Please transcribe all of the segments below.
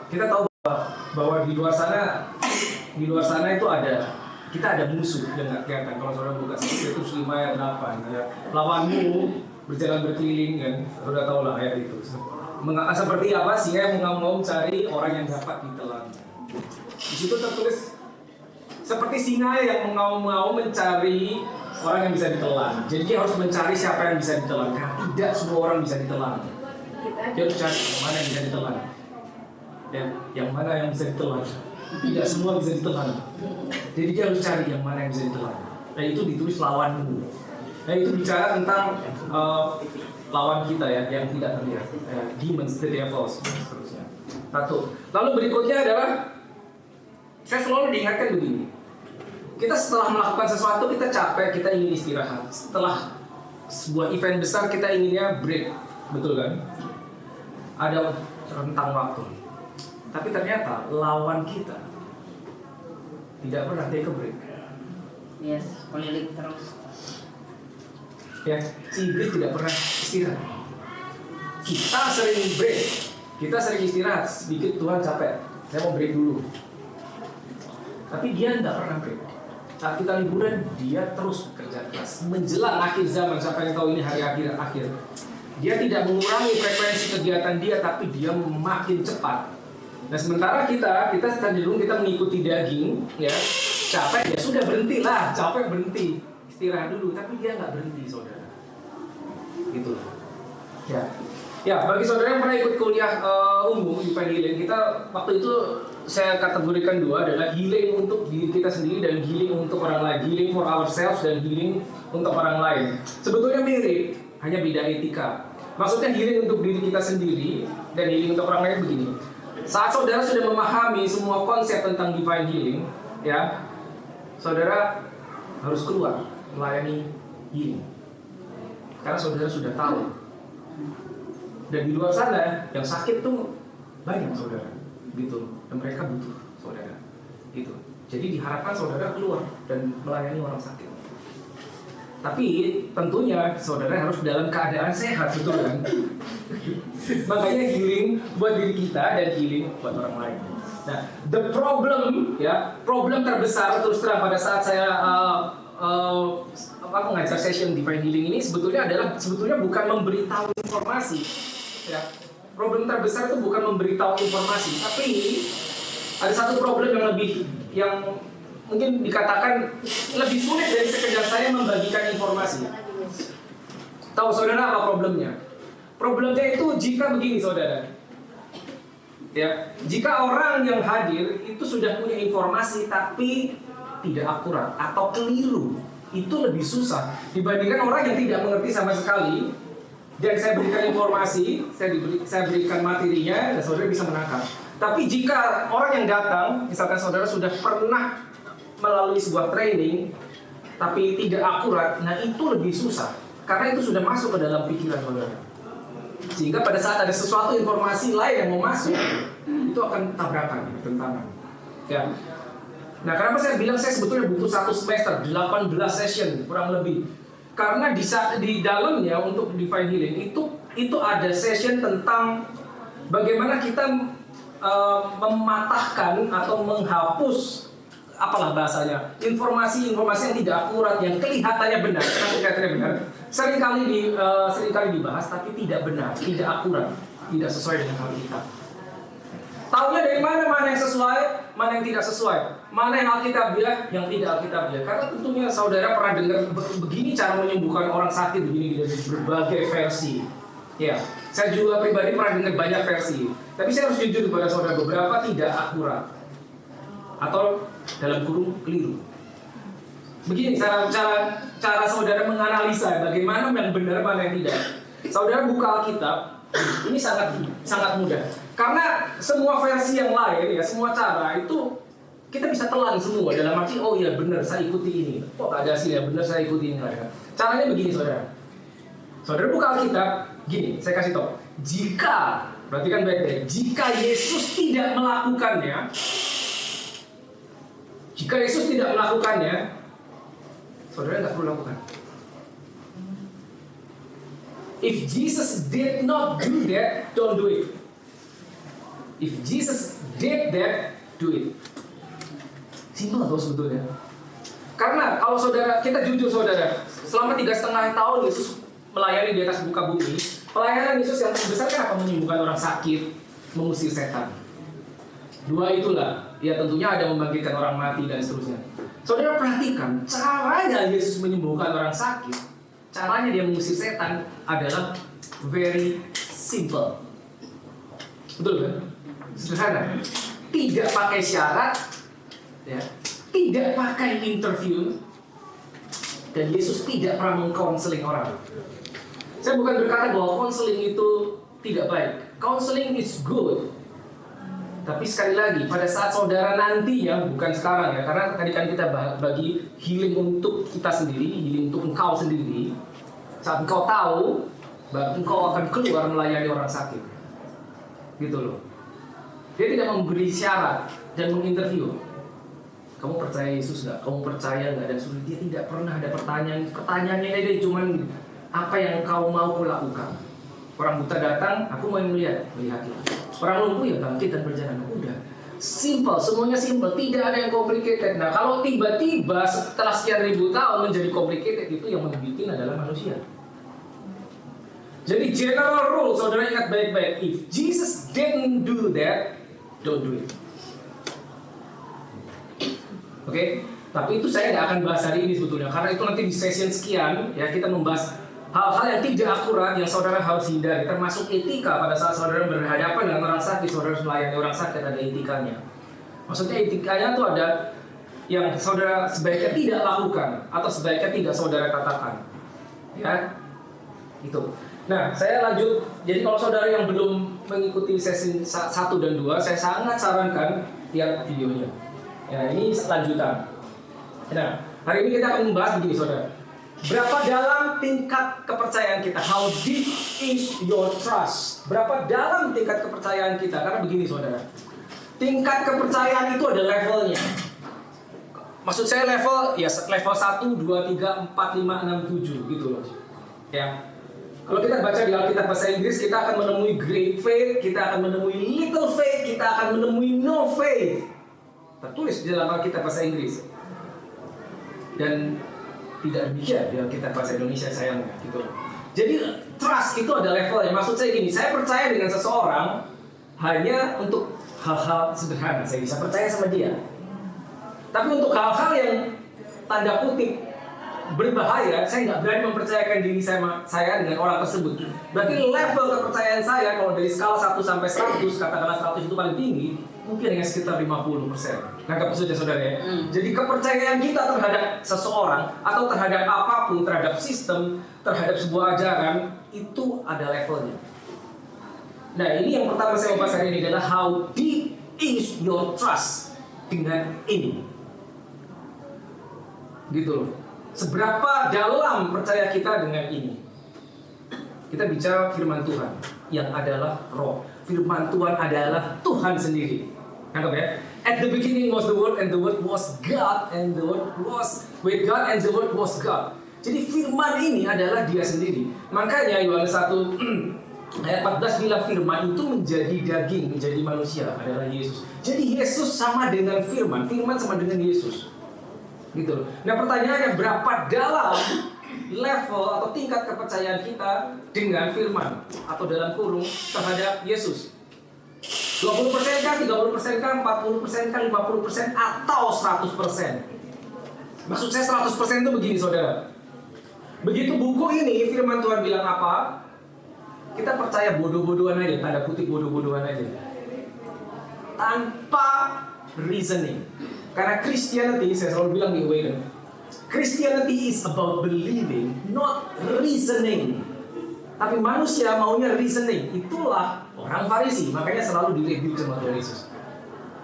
kita tahu bahwa di luar sana itu kita ada musuh yang nggak kelihatan. Kalau saudara buka Efesus 5 ayat 8, ya, lawanmu berjalan berkeliling, kan, saudara tahu lah ayat itu. Seperti apa singa yang mengaum-ngaum cari orang yang dapat ditelan. Di situ tertulis seperti singa yang mengaum-ngaum mencari orang yang bisa ditelan. Jadi dia harus mencari siapa yang bisa ditelan. Karena tidak semua orang bisa ditelan. Dia harus cari yang mana yang bisa ditelan. Ya, yang mana yang bisa ditelan. Tidak semua bisa ditelan. Jadi dia harus cari yang mana yang bisa ditelan. Nah itu ditulis lawanmu. Nah itu bicara tentang lawan kita ya, yang tidak terlihat. Demons, the devils, dan seterusnya. Satu. Lalu berikutnya adalah saya selalu diingatkan begini. Kita setelah melakukan sesuatu, kita capek, kita ingin istirahat. Setelah sebuah event besar, kita inginnya break. Betul kan? Ada rentang waktu. Tapi ternyata lawan kita tidak pernah take a break. Yes, keliling terus. Ya, si iblis tidak pernah istirahat. Kita sering break, kita sering istirahat. Sedikit Tuhan capek, saya mau break dulu. Tapi dia tidak pernah break. Saat kita liburan, dia terus kerja keras. Menjelang akhir zaman, sampai yang tahu ini hari akhir. Dia tidak mengurangi frekuensi kegiatan dia, tapi dia makin cepat. Nah sementara kita cenderung kita mengikuti daging, ya, capek ya sudah berhentilah, capek berhenti, istirahat dulu. Tapi dia nggak berhenti, saudara. Gitu. Ya, bagi saudara yang pernah ikut kuliah umum di Healing, kita waktu itu saya kategorikan dua adalah healing untuk diri kita sendiri dan healing untuk orang lain. Healing for ourselves dan healing untuk orang lain. Sebetulnya mirip, hanya beda etika. Maksudnya healing untuk diri kita sendiri dan healing untuk orang lain begini. Saat saudara sudah memahami semua konsep tentang divine healing, ya, saudara harus keluar melayani healing. Karena saudara sudah tahu. Dan di luar sana yang sakit tuh banyak saudara, gitu. Dan mereka butuh saudara, gitu. Jadi diharapkan saudara keluar dan melayani orang sakit. Tapi tentunya saudara harus dalam keadaan sehat, betul kan? Makanya healing buat diri kita dan healing buat orang lain. Nah, the problem, ya, problem terbesar terus terang pada saat saya mengajar session divine healing ini sebetulnya bukan memberitahu informasi. Ya, problem terbesar itu bukan memberitahu informasi, tapi ada satu problem yang mungkin dikatakan lebih sulit dari sekedar saya membagikan informasi. Tahu saudara apa problemnya? Problemnya itu jika begini saudara. Ya, jika orang yang hadir itu sudah punya informasi tapi tidak akurat atau keliru, itu lebih susah dibandingkan orang yang tidak mengerti sama sekali. Dan saya berikan informasi, saya berikan materinya, dan saudara bisa menangkap. Tapi jika orang yang datang, misalkan saudara sudah pernah melalui sebuah training, tapi tidak akurat, nah itu lebih susah. Karena itu sudah masuk ke dalam pikiran saudara. Sehingga pada saat ada sesuatu informasi lain yang mau masuk, itu akan tabrakan, bertentangan. Ya. Nah kenapa saya bilang saya sebetulnya butuh 1 semester, 18 session, kurang lebih. Karena di dalamnya untuk divine healing itu ada session tentang bagaimana kita mematahkan atau menghapus apalah bahasanya informasi-informasi yang tidak akurat, yang kelihatannya benar, seringkali dibahas tapi tidak benar, tidak akurat, tidak sesuai dengan Alkitab. Taunya dari mana yang sesuai, mana yang tidak sesuai, mana yang Alkitabiah, yang tidak Alkitabiah. Karena tentunya saudara pernah dengar begini cara menyembuhkan orang sakit begini dari berbagai versi. Ya, saya juga pribadi pernah dengar banyak versi. Tapi saya harus jujur kepada saudara, beberapa tidak akurat atau dalam kurung keliru. Begini cara saudara menganalisa bagaimana yang benar mana yang tidak. Saudara buka Alkitab, ini sangat mudah. Karena semua versi yang lain, ya, semua cara itu kita bisa telan semua dalam arti oh iya benar saya ikuti ini. Kok ada hasilnya benar saya ikuti ini. Caranya begini saudara. Saudara buka Alkitab, gini saya kasih tahu. Jika, perhatikan baik-baik, jika Yesus tidak melakukannya, saudara nggak perlu lakukan. If Jesus did not do that, don't do it. If Jesus did that, do it. Simpel tuh sebetulnya. Karena kalau saudara, kita jujur saudara, selama 3,5 tahun Yesus melayani di atas muka bumi, pelayanan Yesus yang terbesar kan apa? Menyembuhkan orang sakit, mengusir setan. Dua itulah, ya tentunya ada membangkitkan orang mati dan seterusnya. Saudara perhatikan, caranya Yesus menyembuhkan orang sakit, caranya dia mengusir setan adalah very simple. Betul kan? Sederhana. Tidak pakai syarat, ya, tidak pakai interview, dan Yesus tidak pernah mengkonseling orang. Saya bukan berkata bahwa konseling itu tidak baik. Konseling is good. Tapi sekali lagi, pada saat saudara nantinya, bukan sekarang ya, karena tadi kan kita bagi healing untuk kita sendiri, healing untuk engkau sendiri. Saat engkau tahu, bahwa engkau akan keluar melayani orang sakit. Gitu loh. Dia tidak memberi syarat dan menginterview. Kamu percaya Yesus nggak? Kamu percaya nggak? Dan suruh dia tidak pernah ada pertanyaan. Pertanyaannya dia cuma apa yang kau mau kulakukan. Orang buta datang, aku mau melihatlah. Orang lumpuh ya bangkit dan berjalan. Udah, simple, semuanya simple, tidak ada yang complicated. Nah kalau tiba-tiba setelah sekian ribu tahun menjadi complicated, itu yang membuat adalah manusia. Jadi general rule, saudara ingat baik-baik. If Jesus didn't do that, don't do it. Oke? Tapi itu saya nggak akan bahas hari ini sebetulnya, karena itu nanti di session sekian ya kita membahas hal-hal yang tidak akurat yang saudara harus hindari, termasuk etika pada saat saudara berhadapan dengan orang sakit, saudara harus melayani orang sakit, ada etikanya. Maksudnya etikanya itu ada yang saudara sebaiknya tidak lakukan atau sebaiknya tidak saudara katakan. Ya, itu. Nah, saya lanjut. Jadi kalau saudara yang belum mengikuti sesi 1 dan 2, saya sangat sarankan lihat videonya. Ya, ini lanjutan. Nah, hari ini kita akan membahas begini saudara. Berapa dalam tingkat kepercayaan kita? How deep is your trust? Berapa dalam tingkat kepercayaan kita? Karena begini saudara, tingkat kepercayaan itu ada levelnya. Maksud saya level, ya level 1, 2, 3, 4, 5, 6, 7 gitu loh. Ya. Kalau kita baca di Alkitab bahasa Inggris, kita akan menemui great faith, kita akan menemui little faith, kita akan menemui no faith. Tertulis di dalam Alkitab bahasa Inggris. Dan tidak demikian di Alkitab bahasa Indonesia sayangnya gitu. Jadi trust itu ada levelnya. Maksud saya gini, saya percaya dengan seseorang hanya untuk hal-hal sederhana. Saya bisa percaya sama dia. Tapi untuk hal-hal yang tanda kutip berbahaya, saya nggak berani mempercayakan diri saya dengan orang tersebut. Berarti level kepercayaan saya kalau dari skala 1 sampai 100, katakanlah 100 itu paling tinggi, mungkin hanya sekitar 50%. Nangkap maksudnya saudara ya? Jadi kepercayaan kita terhadap seseorang atau terhadap apapun, terhadap sistem, terhadap sebuah ajaran, itu ada levelnya. Nah ini yang pertama saya mau bahas hari ini adalah how deep is your trust dengan ini. Gitu loh. Seberapa dalam percaya kita dengan ini? Kita bicara firman Tuhan yang adalah roh. Firman Tuhan adalah Tuhan sendiri. Nangkap ya? At the beginning was the Word, and the Word was God, and the Word was with God, and the Word was God. Jadi firman ini adalah dia sendiri. Makanya Yohanes 1 ayat 14 bilang firman itu menjadi daging, menjadi manusia, adalah Yesus. Jadi Yesus sama dengan firman, firman sama dengan Yesus. Gitu loh. Nah pertanyaannya, berapa dalam level atau tingkat kepercayaan kita dengan firman atau dalam kurung terhadap Yesus? 20% kah, 30% kah, 40% kah, 50% atau 100%? Maksud saya 100% itu begini saudara. Begitu buku ini firman Tuhan bilang apa, kita percaya bodoh-bodohan aja, tanda kutip bodoh-bodohan aja, tanpa reasoning. Karena Christianity, saya selalu bilang di Awaken, Christianity is about believing, not reasoning. Tapi manusia maunya reasoning. Itulah orang Farisi, makanya selalu direbuke sama Tuhan Yesus.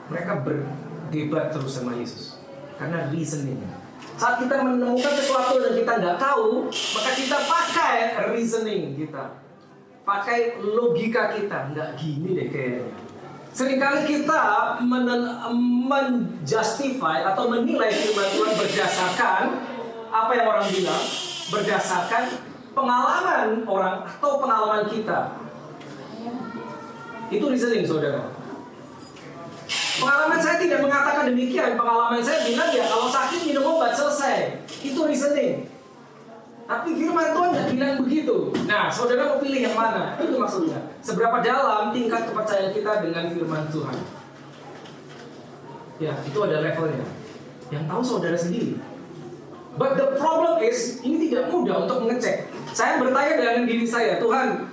Mereka berdebat terus sama Yesus karena reasoning. Saat kita menemukan sesuatu dan kita nggak tahu, maka kita pakai reasoning kita, pakai logika kita. Nggak gini deh kayaknya. Seringkali kita menjustify atau menilai firman Tuhan berdasarkan apa yang orang bilang, berdasarkan pengalaman orang atau pengalaman kita. Itu reasoning saudara. katakan demikian, pengalaman saya bilang ya kalau sakit minum obat selesai. Itu reasoning. Tapi firman Tuhan tidak bilang begitu. Nah, saudara mau pilih yang mana? Itu maksudnya. Seberapa dalam tingkat kepercayaan kita dengan firman Tuhan? Ya, itu ada levelnya. Yang tahu saudara sendiri. But the problem is, ini tidak mudah untuk mengecek. Saya bertanya dengan diri saya, Tuhan,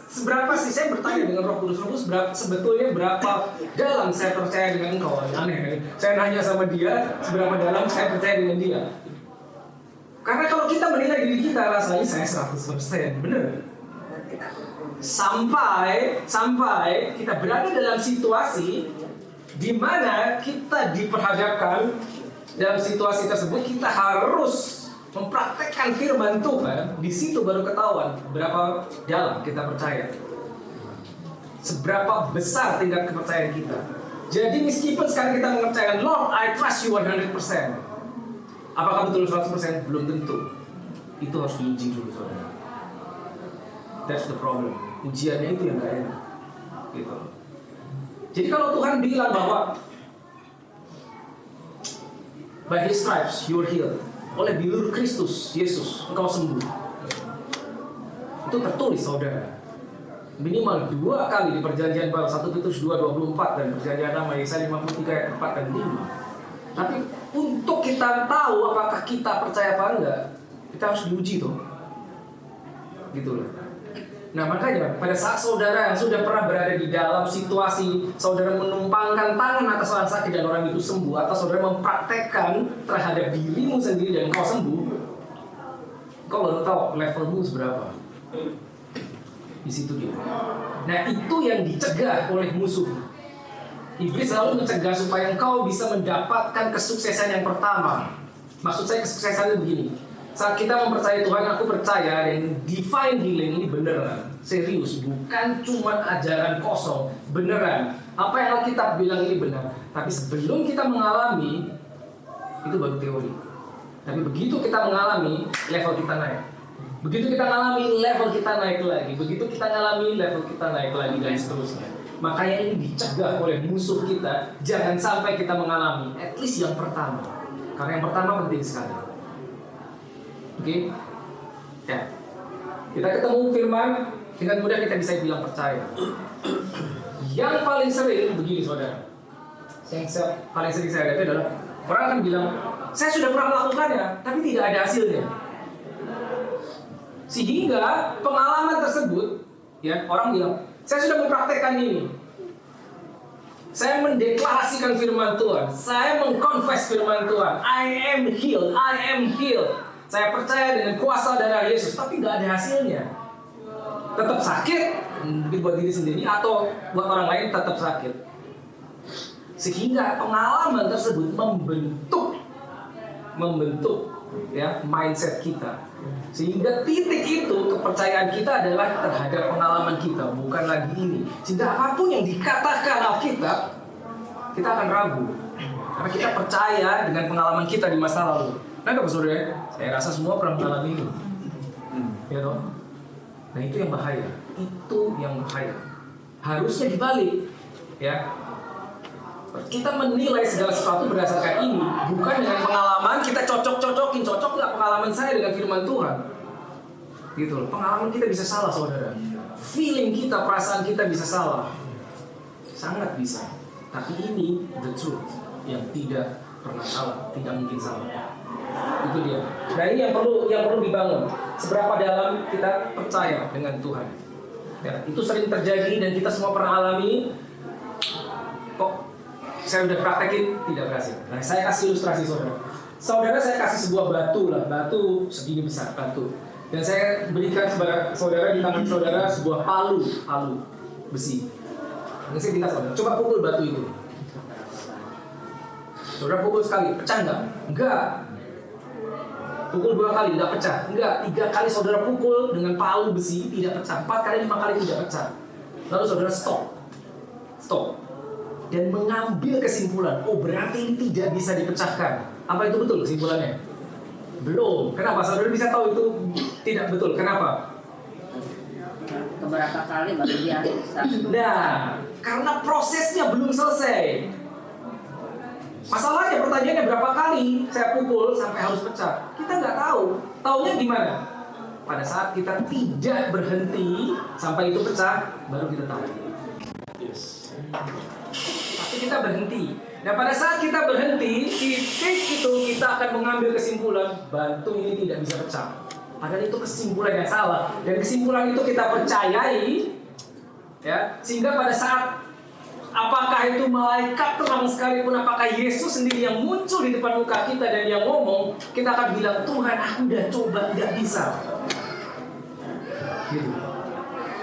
seberapa sih saya bertanya dengan Roh Kudus, sebetulnya berapa dalam saya percaya dengan Engkau? Aneh, saya nanya sama dia, seberapa dalam saya percaya dengan dia. Karena kalau kita menilai diri kita, rasanya saya 100%, benar. Sampai kita berada dalam situasi di mana kita diperhadapkan dalam situasi tersebut, kita harus mempraktekkan firman Tuhan. Di situ baru ketahuan berapa dalam kita percaya, seberapa besar tingkat kepercayaan kita. Jadi meskipun sekarang kita mengerjakan Lord, I trust you 100%, apakah betul 100%? Belum tentu. Itu harus diuji dulu, saudara. That's the problem. Ujiannya itu yang gak enak, gitu. Jadi kalau Tuhan bilang bahwa by His stripes you are healed, oleh bilur Kristus Yesus engkau sembuh, itu tertulis, saudara. Minimal 2 kali di perjanjian baru, 1 Petrus 2:24 dan perjanjian lama Yesaya 53 ayat 4 dan 5. Tapi untuk kita tahu apakah kita percaya apa enggak, kita harus diuji tuh. Gitu loh. Nah makanya pada saat saudara yang sudah pernah berada di dalam situasi saudara menumpangkan tangan atas orang sakit dan orang itu sembuh, atau saudara mempraktekkan terhadap dirimu sendiri dan kau sembuh, kau baru tahu levelmu seberapa. Di situ dia. Nah itu yang dicegah oleh musuh. Iblis selalu mencegah supaya engkau bisa mendapatkan kesuksesan yang pertama. Maksud saya kesuksesan itu begini. Saat kita mempercayai Tuhan, aku percaya yang divine healing ini beneran, serius, bukan cuma ajaran kosong, beneran. Apa yang Alkitab bilang ini benar. Tapi sebelum kita mengalami, itu baru teori. Tapi begitu kita mengalami, level kita naik. Begitu kita mengalami, level kita naik lagi. Begitu kita mengalami, level kita naik lagi, dan seterusnya. Makanya ini dicegah oleh musuh kita, jangan sampai kita mengalami, at least yang pertama. Karena yang pertama penting sekali. Oke, ya. Kita ketemu firman, dengan mudah kita bisa bilang percaya. Yang paling sering begini, saudara. Yang paling sering saya lihat adalah orang akan bilang, saya sudah pernah melakukannya, tapi tidak ada hasilnya. Sehingga pengalaman tersebut, ya, orang bilang, saya sudah mempraktekkan ini. Saya mendeklarasikan firman Tuhan, saya mengkonfes firman Tuhan. I am healed, I am healed. Saya percaya dengan kuasa darah Yesus, tapi nggak ada hasilnya. Tetap sakit, mungkin buat diri sendiri atau buat orang lain tetap sakit. Sehingga pengalaman tersebut membentuk ya mindset kita. Sehingga titik itu kepercayaan kita adalah terhadap pengalaman kita, bukan lagi ini. Sehingga apapun yang dikatakan Alkitab, kita akan ragu. Karena kita percaya dengan pengalaman kita di masa lalu. Nah, saudara, saya rasa semua pernah mengalami ini. Ya toh? Nah, itu yang bahaya. Itu yang bahaya. Harusnya dibalik. Ya. Kita menilai segala sesuatu berdasarkan ini, bukan dengan pengalaman kita cocok-cocokin. Cocok nggak pengalaman saya dengan firman Tuhan? Gitu loh. Pengalaman kita bisa salah, saudara. Feeling kita, perasaan kita bisa salah. Sangat bisa. Tapi ini the truth yang tidak pernah salah, tidak mungkin salah. Itu dia. Nah ini yang perlu dibangun. Seberapa dalam kita percaya dengan Tuhan. Ya, itu sering terjadi dan kita semua pernah alami. Kok saya udah praktekin tidak berhasil. Nah saya kasih ilustrasi, saudara. Saudara, saya kasih sebuah batu lah, batu segini besar, batu. Dan saya berikan kepada saudara, di tangan saudara sebuah palu besi. Ini saya minta saudara, coba pukul batu itu. Saudara pukul sekali, pecah nggak? Enggak. Pukul 2 kali, tidak pecah. Enggak, 3 kali saudara pukul dengan palu besi, tidak pecah. 4 kali, 5 kali tidak pecah. Lalu saudara stop. Dan mengambil kesimpulan, oh berarti ini tidak bisa dipecahkan. Apa itu betul kesimpulannya? Belum. Kenapa? Saudara bisa tahu itu tidak betul. Kenapa? Beberapa kali baru dia bisa. Nah, karena prosesnya belum selesai. Masalahnya pertanyaannya berapa kali saya pukul sampai harus pecah? Kita nggak tahu. Taunya gimana? Pada saat kita tidak berhenti sampai itu pecah, baru kita tahu. Tapi kita berhenti. Nah pada saat kita berhenti, titik itu kita akan mengambil kesimpulan batu ini tidak bisa pecah. Padahal itu kesimpulan yang salah. Dan kesimpulan itu kita percayai, ya, sehingga pada saat apakah itu malaikat terang sekalipun, apakah Yesus sendiri yang muncul di depan muka kita dan yang ngomong, kita akan bilang, Tuhan aku udah coba, nggak bisa. Gitu.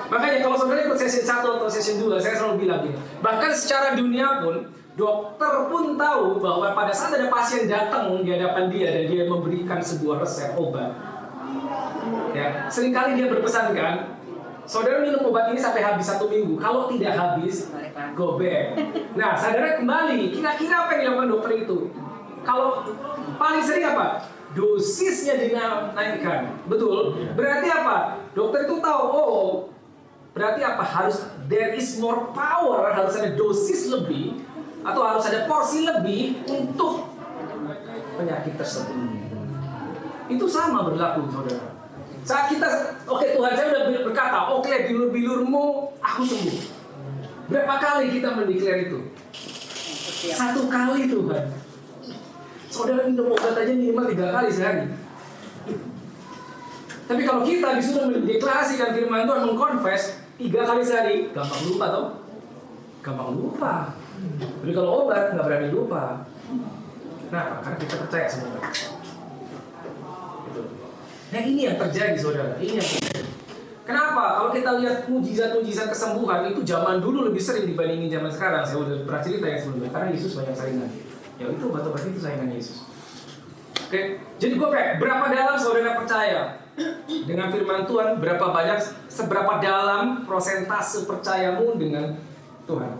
Makanya kalau saudara ikut sesi 1 atau sesi 2, saya selalu bilang gini, bahkan secara dunia pun, dokter pun tahu bahwa pada saat ada pasien datang di hadapan dia dan dia memberikan sebuah resep obat, ya, seringkali dia berpesan kan, saudara minum obat ini sampai habis 1 minggu. Kalau tidak habis, go back. Nah, saudara kembali. Kira-kira apa yang dilakukan dokter itu? Kalau paling sering apa? Dosisnya dinaikkan. Betul? Berarti apa? Dokter itu tahu, oh, berarti apa? Harus there is more power, harus ada dosis lebih atau harus ada porsi lebih untuk penyakit tersebut. Itu sama berlaku, saudara. Saat kita, oke, Tuhan saya udah berkata, oke, bilur-bilurmu aku sembuh. Berapa kali kita mendeklar itu? 1 kali Tuhan. Saudara minum obat aja minimal 3 kali sehari. Tapi kalau kita disuruh mendeklarasikan firman Tuhan, mengkonfes 3 kali sehari, gampang lupa toh? Gampang lupa. Tapi kalau obat nggak berani lupa. Kenapa? Karena kita percaya semua. Nah ini yang terjadi, saudara. Ini yang terjadi. Kenapa? Kalau kita lihat mujizat-mujizat kesembuhan itu zaman dulu lebih sering dibandingin zaman sekarang. Saya udah pernah cerita yang sebelumnya. Karena Yesus banyak saingan. Ya itu obat-obat itu saingan Yesus. Oke, jadi gue berapa dalam saudara percaya dengan firman Tuhan? Berapa banyak, seberapa dalam prosentase percayamu dengan Tuhan?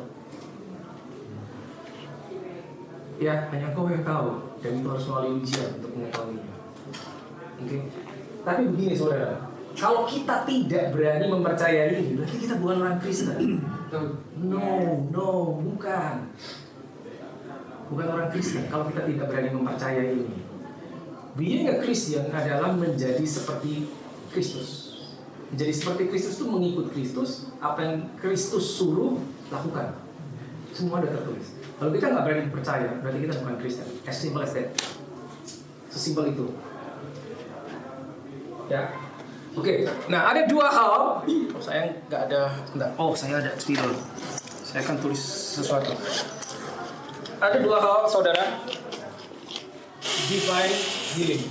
Ya, hanya Kau yang tahu. Dan itu harus melalui ujian untuk mengetahuinya. Oke. Tapi begini saudara, kalau kita tidak berani mempercayai ini, berarti kita bukan orang Kristen. No, bukan. Bukan orang Kristen kalau kita tidak berani mempercayai ini. Being a Christian adalah menjadi seperti Kristus. Menjadi seperti Kristus itu mengikut Kristus, apa yang Kristus suruh lakukan. Semua ada tertulis. Kalau kita nggak berani percaya, berarti kita bukan Kristen. As simple as that. Sesimpel itu. Ya, oke. Nah, ada 2 hal. Oh, saya nggak ada. Enggak. Oh, saya ada spidol. Saya akan tulis sesuatu. Ada 2 hal, saudara. Divine healing.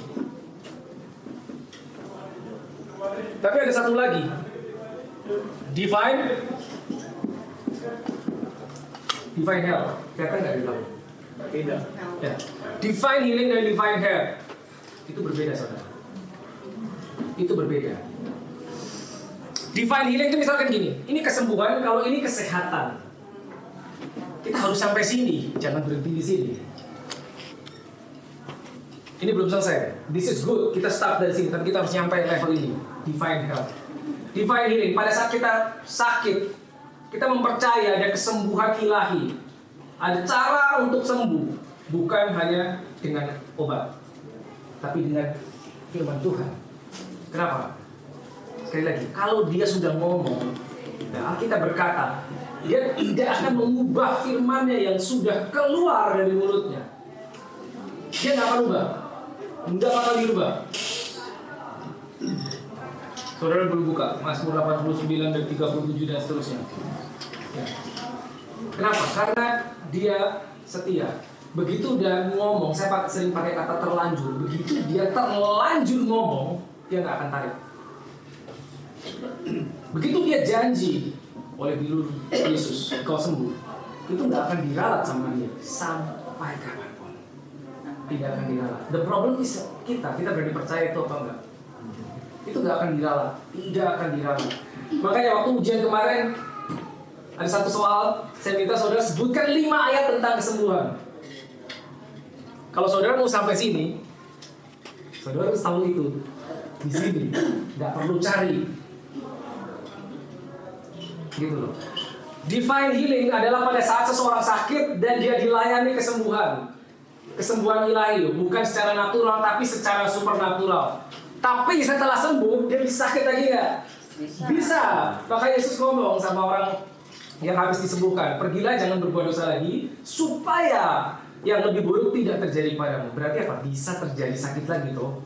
Tapi ada satu lagi. Divine health. Kelihatan nggak di belakang? Beda. Ya. Divine healing dan divine health itu berbeda, saudara. Itu berbeda. Divine healing itu misalkan gini, ini kesembuhan, kalau ini kesehatan. Kita harus sampai sini, jangan berhenti di sini. Ini belum selesai. This is good, kita start dari sini, tapi kita harus nyampe level ini. Divine health. Divine healing, pada saat kita sakit, kita mempercaya ada kesembuhan ilahi. Ada cara untuk sembuh, bukan hanya dengan obat, tapi dengan firman Tuhan. Kenapa? Sekali lagi, kalau dia sudah ngomong, nah kita berkata, dia tidak akan mengubah firman-Nya yang sudah keluar dari mulutnya. Dia nggak akan ubah, nggak bakal dirubah. Saudara boleh buka Mazmur 89 dan 37 dan seterusnya. Ya. Kenapa? Karena dia setia. Begitu dia ngomong, saya sering pakai kata terlanjur. Begitu dia terlanjur ngomong, dia nggak akan tarik. Begitu dia janji oleh bilur Yesus, kau sembuh, itu nggak akan diralat sama dia sampai kapanpun. Tidak akan diralat. The problem is kita berani percaya itu apa enggak? Itu nggak akan diralat, tidak akan diralat. Makanya waktu ujian kemarin ada satu soal, saya minta saudara sebutkan 5 ayat tentang kesembuhan. Kalau saudara mau sampai sini, saudara harus tahu itu. Di sini, nggak perlu cari. Gitu loh. Divine healing adalah pada saat seseorang sakit dan dia dilayani kesembuhan. kesembuhan ilahi, bukan secara natural tapi secara supernatural. Tapi setelah sembuh dia bisa sakit lagi nggak? Bisa. Maka Yesus ngomong sama orang yang habis disembuhkan, pergilah jangan berbuat dosa lagi supaya yang lebih buruk tidak terjadi padamu. Berarti apa? Bisa terjadi sakit lagi toh.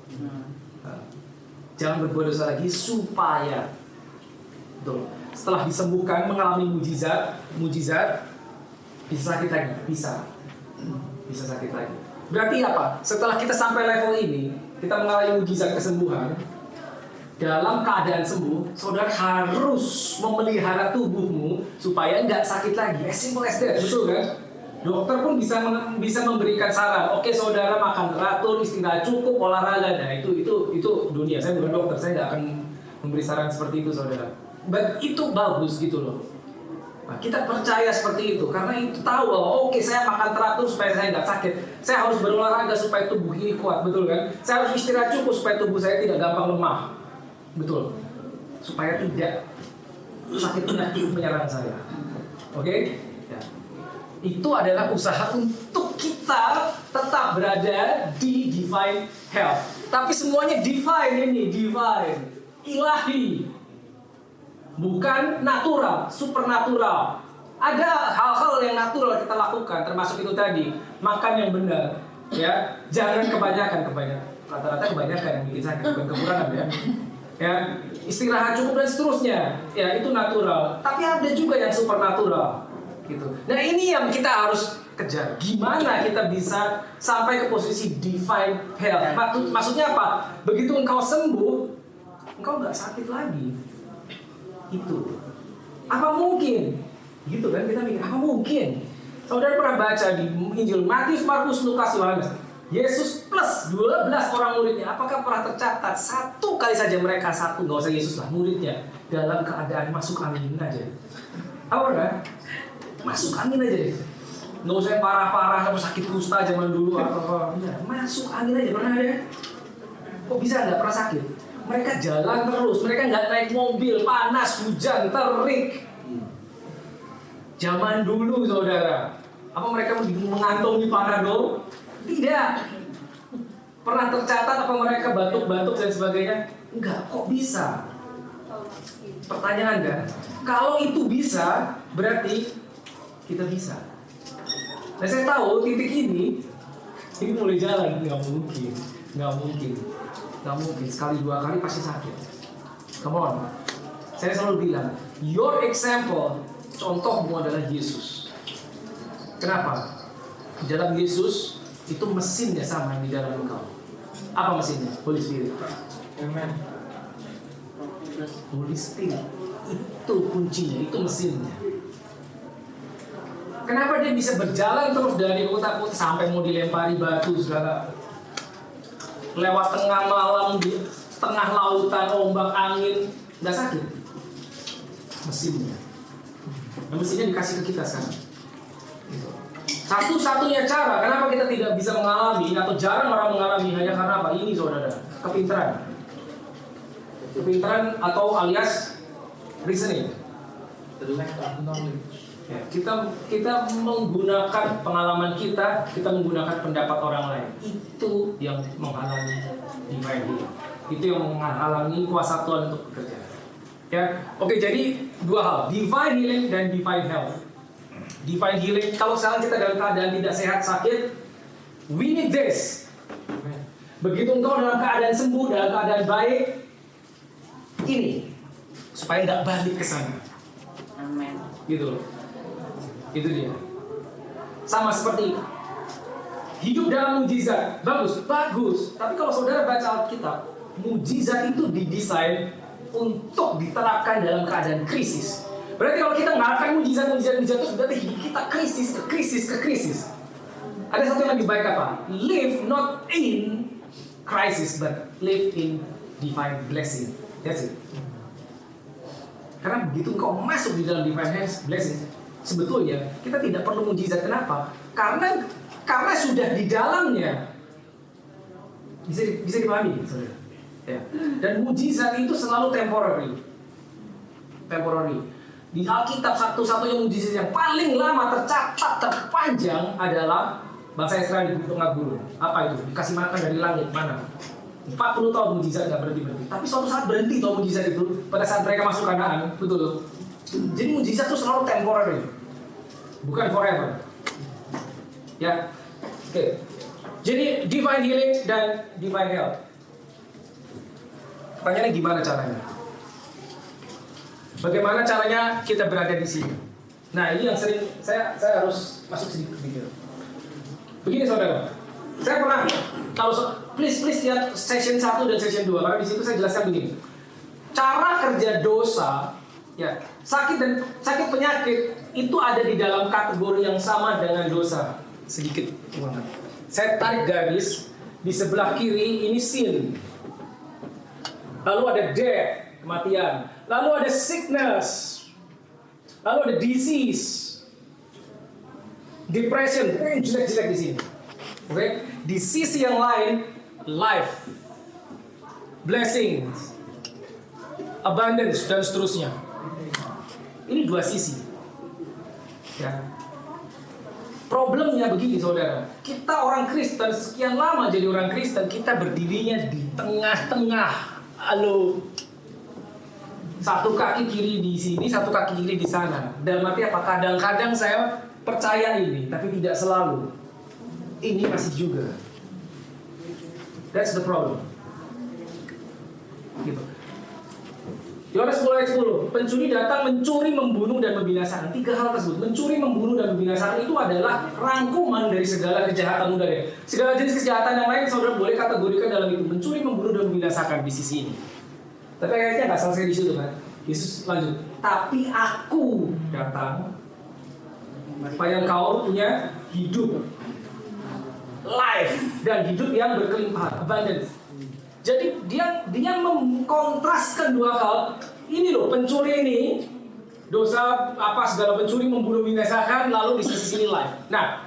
Jangan berbuat dosa lagi supaya. Tuh. Setelah disembuhkan mengalami mujizat bisa sakit lagi, bisa sakit lagi. Berarti apa? Setelah kita sampai level ini, kita mengalami mujizat kesembuhan, dalam keadaan sembuh, saudara harus memelihara tubuhmu supaya nggak sakit lagi. As simple as that, betul kan? Dokter pun bisa memberikan saran. Oke, saudara makan teratur, istirahat cukup, olahraga. Nah, itu dunia. Saya bukan dokter, saya nggak akan memberi saran seperti itu, saudara. But itu bagus gitu loh. Nah, kita percaya seperti itu karena itu tahu bahwa oke, saya makan teratur supaya saya nggak sakit. Saya harus berolahraga supaya tubuh ini kuat, betul kan? Saya harus istirahat cukup supaya tubuh saya tidak gampang lemah, betul. Supaya tidak sakit penyakit menyerang saya. Oke? Ya. Itu adalah usaha untuk kita tetap berada di divine health. Tapi semuanya divine ini, divine, ilahi. Bukan natural, supernatural. Ada hal-hal yang natural kita lakukan, termasuk itu tadi, makan yang benar, ya. Jangan kebanyakan. Rata-rata kebanyakan yang bikin sakit, bukan kekurangan ya. Ya, istirahat cukup dan seterusnya. Ya, itu natural. Tapi ada juga yang supernatural, gitu. Nah, ini yang kita harus kejar. Gimana kita bisa sampai ke posisi divine health? Maksudnya apa? Begitu engkau sembuh, engkau nggak sakit lagi. Itu apa mungkin gitu kan, kita mikir apa mungkin. Saudara pernah baca di Injil Matius, Markus, Lukas, Yohanes, Yesus plus 12 orang muridnya, apakah pernah tercatat satu kali saja mereka, nggak usah Yesus lah, muridnya dalam keadaan masuk angin aja? Apa pernah? Masuk angin aja deh, nggak usah yang parah-parah atau sakit kusta zaman dulu atau apa, masuk angin aja pernah ada? Kok bisa nggak pernah sakit? Mereka jalan terus, mereka nggak naik mobil, panas, hujan, terik. Zaman dulu, saudara, apa mereka mengantongi panadol? Tidak. Pernah tercatat apa mereka batuk-batuk dan sebagainya? Enggak, kok bisa? Pertanyaan kan? Kalau itu bisa, berarti kita bisa. Nah, saya tahu titik ini mulai jalan, nggak mungkin. Gak mungkin, sekali dua kali pasti sakit. Come on. Saya selalu bilang, your example, contohmu adalah Yesus. Kenapa? Di dalam Yesus, itu mesinnya sama yang di dalam engkau. Apa mesinnya? Holy Spirit. Amen. Holy Spirit. Itu kuncinya, itu mesinnya. Kenapa dia bisa berjalan terus dari kota-kota sampai mau dilempari batu segala, lewat tengah malam di tengah lautan, ombak, angin, nggak sakit? Mesinnya. Nah, mesinnya dikasih ke kita sekarang. Gitu. Satu-satunya cara kenapa kita tidak bisa mengalami atau jarang orang mengalami hanya karena apa? Ini, saudara, kepintaran atau alias reasoning. Ya, kita menggunakan pengalaman kita menggunakan pendapat orang lain. Itu yang menghalangi divine healing. Itu yang menghalangi kuasa Tuhan untuk bekerja. Ya, oke, jadi dua hal, divine healing dan divine health. Divine healing, kalau sekarang kita dalam keadaan tidak sehat, sakit, we need this. Begitu engkau dalam keadaan sembuh, dalam keadaan baik, ini supaya nggak balik ke sana. Amin. Gitu loh. Itu dia. Sama seperti hidup dalam mujizat, bagus. Tapi kalau saudara baca Alkitab, mujizat itu didesain untuk diterapkan dalam keadaan krisis. Berarti kalau kita nggak mujizat itu berarti hidup kita krisis. Ada satu yang lebih baik apa? Live not in crisis, but live in divine blessing. That's it. Karena begitu engkau masuk di dalam divine blessing, sebetulnya kita tidak perlu mujizat. Kenapa? Karena sudah di dalamnya. Bisa dipahami, saudara. Ya. Dan mujizat itu selalu temporary. Di Alkitab satu-satunya mujizat yang paling lama tercatat terpanjang adalah Bangsa Israel di tengah gurun. Apa itu? Dikasih makan dari langit, mana? 40 tahun mujizat nggak berhenti. Tapi suatu saat berhenti tuh mujizat itu pada saat mereka masuk Kanaan, betul. Jadi mujizat itu selalu temporary, bukan forever. Ya, oke. Jadi divine healing dan divine health. Pertanyaannya gimana caranya? Bagaimana caranya kita berada di sini? Nah, ini yang sering saya harus masuk sedikit. Begini saudara, saya pernah please lihat session 1 dan session 2 karena di situ saya jelaskan begini. Cara kerja dosa, ya, sakit penyakit itu ada di dalam kategori yang sama dengan dosa. Sedikit ulangan. Saya tarik garis di sebelah kiri ini sin. Lalu ada death, kematian. Lalu ada sickness. Lalu ada disease. Depression, jelek-jelek di sini. Oke, di sisi yang lain, life, blessings, abundance dan seterusnya. Ini dua sisi. Ya. Problemnya begini saudara, kita orang Kristen sekian lama jadi orang Kristen, kita berdirinya di tengah-tengah. Halo. Satu kaki kiri di sini, satu kaki kiri di sana. Dalam arti apa? Kadang-kadang saya percaya ini, tapi tidak selalu. Ini masih juga. That's the problem. Gitu. Yohanes 10 ayat 10. Pencuri datang mencuri, membunuh dan membinasakan. 3 hal tersebut. Mencuri, membunuh dan membinasakan itu adalah rangkuman dari segala kejahatan udara. Segala jenis kejahatan yang lain saudara boleh kategorikan dalam itu. Mencuri, membunuh dan membinasakan di sisi ini. Tapi akhirnya nggak selesai di situ kan. Yesus lanjut. Tapi aku datang supaya engkau punya hidup, life, dan hidup yang berkelimpahan, abundance. Jadi dia mengkontraskan dua hal. Ini loh, pencuri ini dosa apa segala pencuri, membunuh, membinasakan, lalu di sisi sini life. Nah,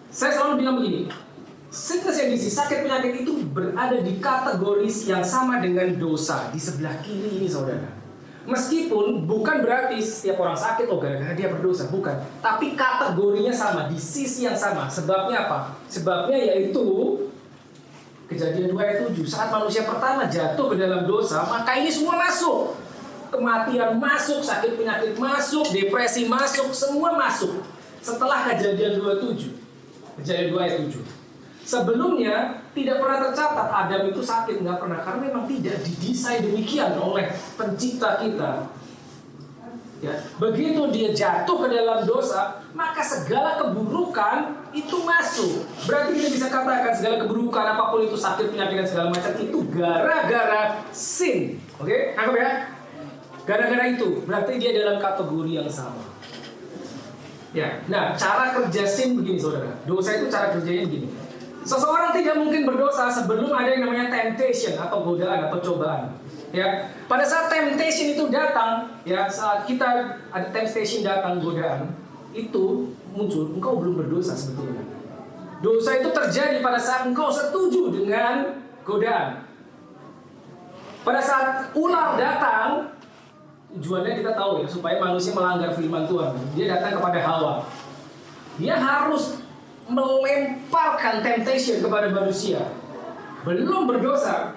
saya selalu bilang begini. Sickness and disease, sakit penyakit itu berada di kategori yang sama dengan dosa di sebelah kiri ini saudara. Meskipun bukan berarti setiap orang sakit gara-gara dia berdosa, bukan. Tapi kategorinya sama, di sisi yang sama. Sebabnya apa? Sebabnya yaitu Kejadian 2 ayat 7. Saat manusia pertama jatuh ke dalam dosa, maka ini semua masuk. Kematian masuk, sakit penyakit masuk, depresi masuk, semua masuk. Setelah Kejadian 2:7. Kejadian 2 ayat 7. Sebelumnya tidak pernah tercatat Adam itu sakit, nggak pernah, karena memang tidak didesain demikian oleh pencipta kita. Ya, begitu dia jatuh ke dalam dosa, maka segala keburukan itu masuk. Berarti kita bisa katakan segala keburukan apapun itu, sakit, penyakit dan segala macam itu gara-gara sin. Oke, anggap ya. Gara-gara itu, berarti dia dalam kategori yang sama. Ya, nah cara kerja sin begini saudara. Dosa itu cara kerjanya begini. Seseorang tidak mungkin berdosa sebelum ada yang namanya temptation atau godaan atau cobaan. Ya, pada saat temptation itu datang, ya saat kita ada temptation datang, godaan itu muncul, engkau belum berdosa sebetulnya. Dosa itu terjadi pada saat engkau setuju dengan godaan. Pada saat ular datang, tujuannya kita tahu ya, supaya manusia melanggar firman Tuhan. Dia datang kepada Hawa. Dia harus melemparkan temptation kepada manusia. Belum berdosa,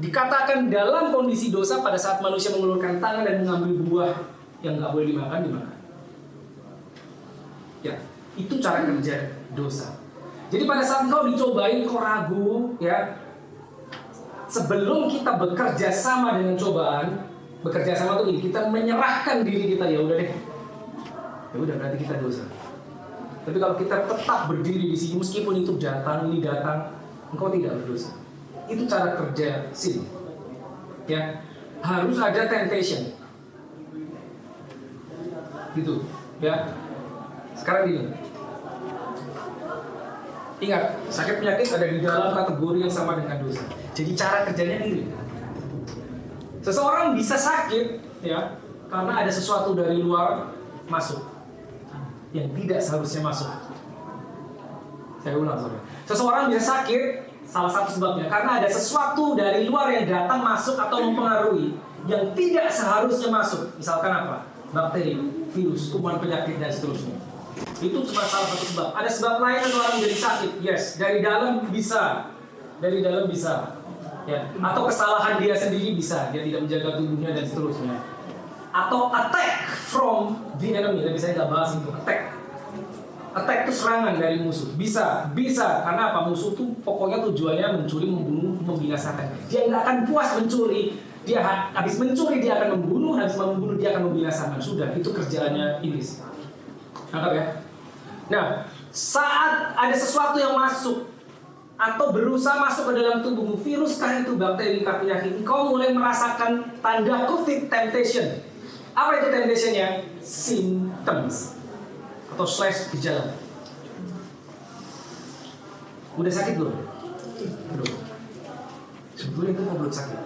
dikatakan dalam kondisi dosa pada saat manusia mengulurkan tangan dan mengambil buah yang nggak boleh dimakan. Ya, itu cara kerja dosa. Jadi pada saat engkau dicobain, kau ragu, ya. Sebelum kita bekerja sama dengan cobaan, bekerja sama tuh ini, kita menyerahkan diri kita, ya udah deh. Ya udah, berarti kita dosa. Tapi kalau kita tetap berdiri di sini, meskipun itu datang, ini datang, engkau tidak berdosa. Itu cara kerja sin. Ya, harus ada temptation. Gitu, ya. Sekarang gini. Ingat, sakit penyakit ada di dalam kategori yang sama dengan dosa. Jadi cara kerjanya ini. Seseorang bisa sakit, ya, karena ada sesuatu dari luar masuk yang tidak seharusnya masuk. Saya ulang, saudara. Seseorang bisa sakit, salah satu sebabnya karena ada sesuatu dari luar yang datang masuk atau mempengaruhi yang tidak seharusnya masuk. Misalkan apa? Bakteri, virus, kuman penyakit dan seterusnya. Itu cuma salah satu sebab. Ada sebab lain yang orang menjadi sakit. Yes, dari dalam bisa. Dari dalam bisa. Ya. Atau kesalahan dia sendiri bisa. Dia tidak menjaga tubuhnya dan seterusnya. Atau attack from the enemy. Dan saya nggak bahas itu. Attack itu serangan dari musuh. Bisa. Karena apa? Musuh tuh pokoknya tujuannya mencuri, membunuh, membinasakan. Dia nggak akan puas mencuri. Dia habis mencuri dia akan membunuh, habis membunuh dia akan membinasakan. Sudah, itu kerjaannya iblis. Nangkap ya? Nah, saat ada sesuatu yang masuk atau berusaha masuk ke dalam tubuhmu, virus kah itu, bakteri kah, penyakit, engkau mulai merasakan tanda kutip temptation. Apa itu temptationnya? Symptoms atau / gejala. Udah sakit belum? Belum. Sebetulnya itu belum sakit.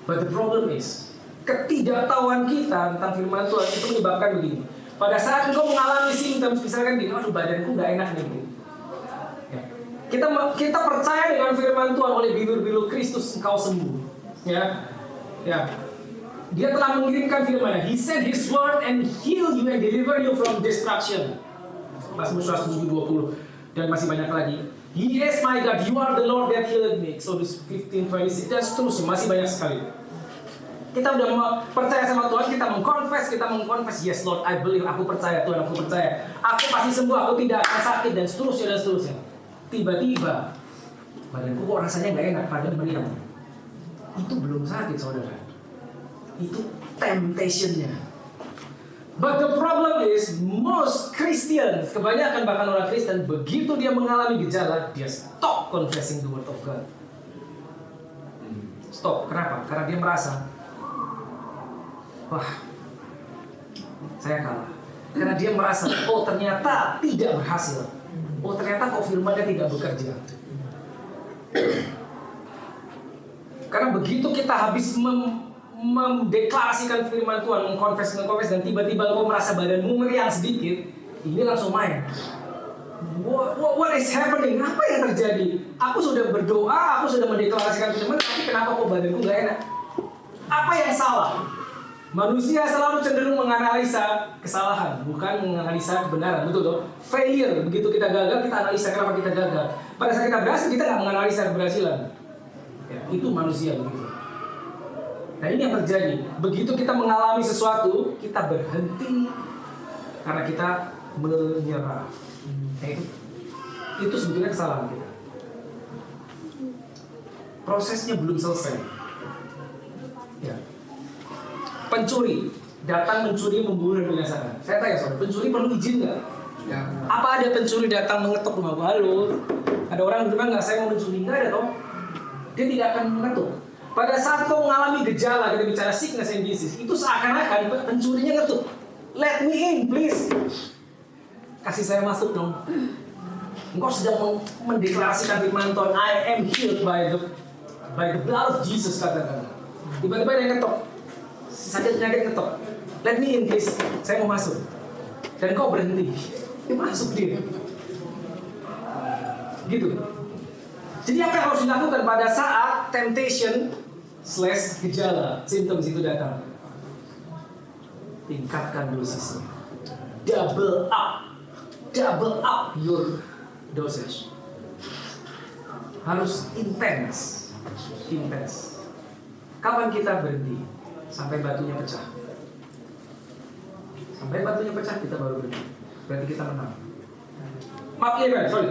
But the problem is, ketidaktahuan kita tentang firman Tuhan itu menyebabkan begini. Pada saat engkau mengalami symptoms, misalkan gini, aduh badanku gak enak nih. Ya. Kita percaya dengan firman Tuhan, oleh bilur-bilur Kristus engkau sembuh. Ya. Dia telah mengirimkan firman-Nya. He sent His word and heal you and deliver you from destruction. Mazmur 107:20 dan masih banyak lagi. He is my God, you are the Lord that healed me. Exodus 15:26 dan seterusnya, masih banyak sekali. Kita udah percaya sama Tuhan, kita mengkonfes, yes Lord, I believe, aku percaya Tuhan, aku percaya. Aku pasti sembuh, aku tidak akan sakit dan seterusnya. Tiba-tiba badanku kok rasanya nggak enak, padahal meriang. Itu belum sakit, saudara. Itu temptation-nya. But the problem is, most Christians, kebanyakan bahkan orang Kristen, begitu dia mengalami gejala, dia stop confessing the word of God. Stop. Kenapa? Karena dia merasa, wah, saya kalah. Karena dia merasa, oh ternyata tidak berhasil. Oh ternyata kok firman-Nya tidak bekerja. Karena begitu kita habis mendeklarasikan firman Tuhan, mengkonfes, dan tiba-tiba lo merasa badanmu meriang sedikit, ini langsung main. What is happening? Apa yang terjadi? Aku sudah berdoa, aku sudah mendeklarasikan firman, tapi kenapa kok badanku gak enak? Apa yang salah? Manusia selalu cenderung menganalisa kesalahan, bukan menganalisa kebenaran, betul toh? Failure, begitu kita gagal, kita analisa kenapa kita gagal. Pada saat kita berhasil, kita nggak menganalisa keberhasilan. Ya, itu manusia begitu. Nah ini yang terjadi. Begitu kita mengalami sesuatu, kita berhenti karena kita menyerah. Nah, itu sebetulnya kesalahan kita. Prosesnya belum selesai. Ya. Pencuri datang mencuri, membunuh dan membinasakan. Saya tanya soal pencuri perlu izin nggak? Ya. Apa ada pencuri datang mengetuk rumah baru? Ada orang bilang nggak, saya mau mencuri, nggak ada toh? Dia tidak akan mengetuk. Pada saat kau mengalami gejala, kita bicara sickness and disease, itu seakan-akan pencurinya ngetuk. Let me in, please. Kasih saya masuk dong. Engkau sedang mendeklarasikan firman Tuhan, I am healed by the blood of Jesus, katakan. Tiba-tiba dia ngetok. Sakit penyakit ngetok. Let me in, please. Saya mau masuk. Dan kau berhenti. Dia masuk dia. Gitu. Jadi apa yang harus dilakukan pada saat temptation / gejala, symptoms itu datang? Tingkatkan dosisnya. Double up your dosage. Harus intens. Kapan kita berhenti? Sampai batunya pecah. Sampai batunya pecah kita baru berhenti. Berarti kita menang.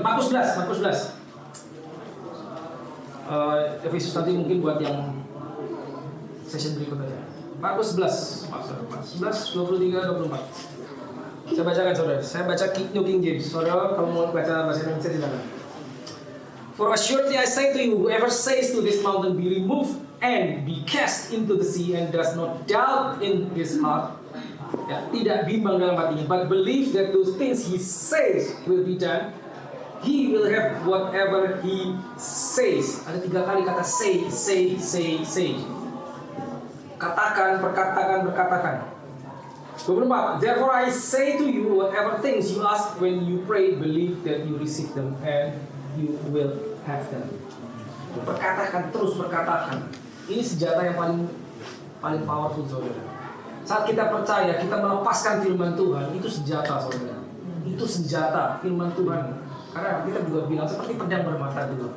Markus 11. Efesus nanti mungkin buat yang session berikutnya. Markus 11, 23, 24. Saya bacakan saudara. Saya baca New King James. Saudara kalau mau baca bahasa Indonesia silakan. For assuredly I say to you, whoever says to this mountain, be removed and be cast into the sea, and does not doubt in his heart, ya, tidak bimbang dalam hatinya, but believe that those things he says will be done, he will have whatever he says. Ada 3 kali kata say. Katakan, perkatakan. 24. Therefore I say to you, whatever things you ask when you pray, believe that you receive them and you will have them. Perkatakan. Ini senjata yang paling powerful, saudara. Saat kita percaya, kita melepaskan firman Tuhan, itu senjata saudara. Itu senjata firman Tuhan. Karena kita juga bilang seperti pedang bermata dua.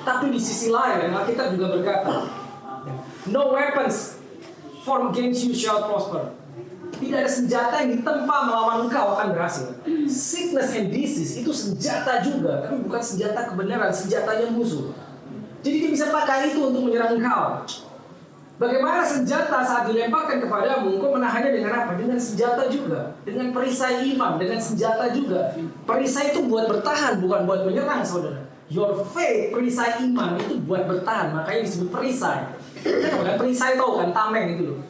Tapi di sisi lain, kita juga berkata, no weapons formed against you shall prosper. Tidak ada senjata yang ditempa melawan engkau akan berhasil. Sickness and disease itu senjata juga, tapi bukan senjata kebenaran, senjatanya musuh. Jadi dia bisa pakai itu untuk menyerang engkau. Bagaimana senjata saat dilemparkan kepadamu, engkau menahannya dengan apa? Dengan senjata juga, dengan perisai iman, dengan senjata juga. Perisai itu buat bertahan, bukan buat menyerang, saudara. Your faith, perisai iman itu buat bertahan, makanya disebut perisai. Kan perisai tahu kan, tameng itu loh.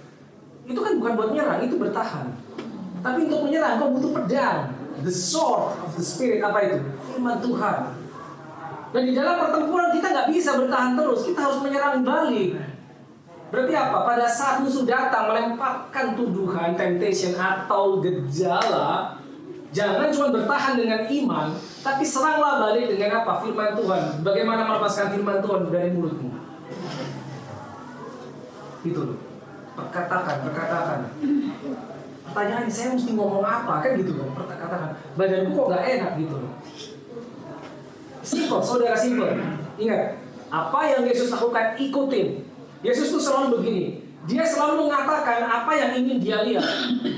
Itu kan bukan buat menyerang, itu bertahan. Tapi untuk menyerang, kau butuh pedang. The sword of the spirit, apa itu? Firman Tuhan. Dan di dalam pertempuran kita nggak bisa bertahan terus, kita harus menyerang balik. Berarti apa? Pada saat musuh datang melemparkan tuduhan, temptation atau gejala, jangan cuma bertahan dengan iman, tapi seranglah balik dengan apa? Firman Tuhan. Bagaimana melepaskan firman Tuhan dari mulutmu? Itu loh. Perkatakan. Pertanyaannya, saya mesti ngomong apa? Kan gitu kan, perkatakan. Badanku kok gak enak gitu loh. Simple, saudara, simple. Ingat, apa yang Yesus lakukan, ikutin. Yesus tuh selalu begini. Dia selalu mengatakan apa yang ingin dia lihat.